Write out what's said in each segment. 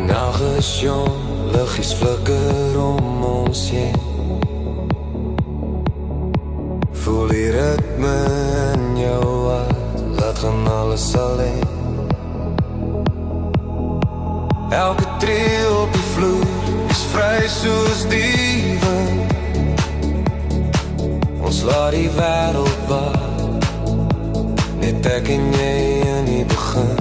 nagel is jong, liggies flikker om ons heen. Voel die ritme in jou hart, laat gaan alles alleen. Elke tree op die vloer is vry soos die wind. Ons laat die wêreld waak, net ek en jy in die begin.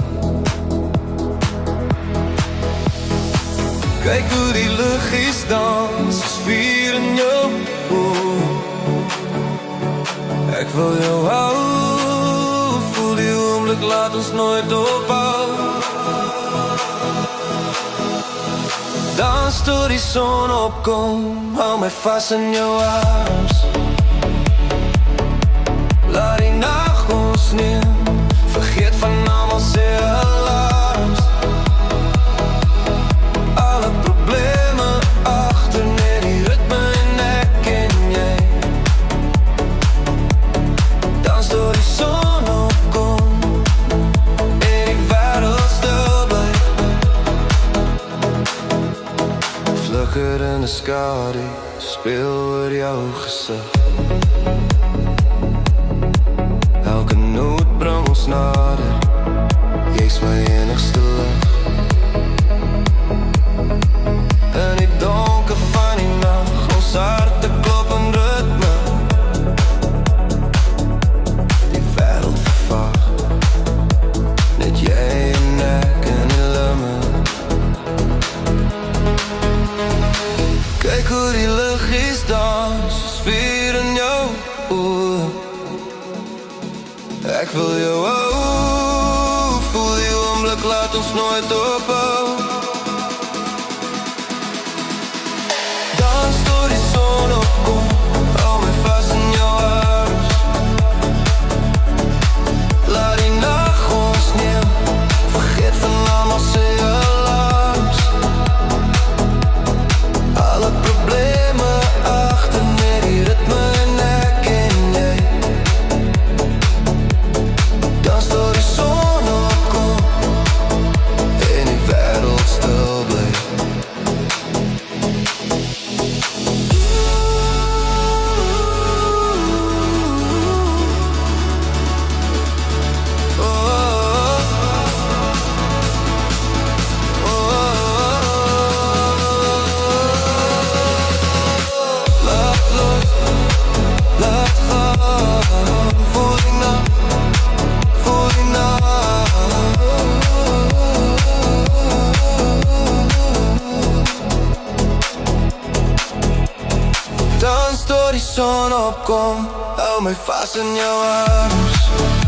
Kyk hoe die liggies dans, is vuur in jou oë. Ek wil jou hou, voel die oomblik, laat ons nooit ophou. Dans tot die son opkom, hou my vas in jou arms. Laat die nag ons neem, vergeet van almal se alarms. Alle probleme agter, net die ritme en ek en jy. Dans tot die son opkom, en die wêreld stil bly. Flikkerende skadu, speel oor jou gesig. Elke noot bring ons nader, jy's my enigste lig. In die donker van die nag, ons harte klop in ritme. Die wêreld vervaag, net jy en ek in die limme. Kyk hoe die liggies dans, is vuur in jou oë. Ek wil jou hou, voel die oomblik, laat ons nooit ophou. Dans tot die son opkom, hou my vas in jou arms. Laat die nag ons neem, vergeet van almal se alarms. Alle probleme agter, net die ritme en ek en jy. Dans tot die son opkom, en die wêreld stil bly. Laat los, laat gaan, voel die nacht, voel die nacht. Dans tot die son opkom, hou my vas in jou arms.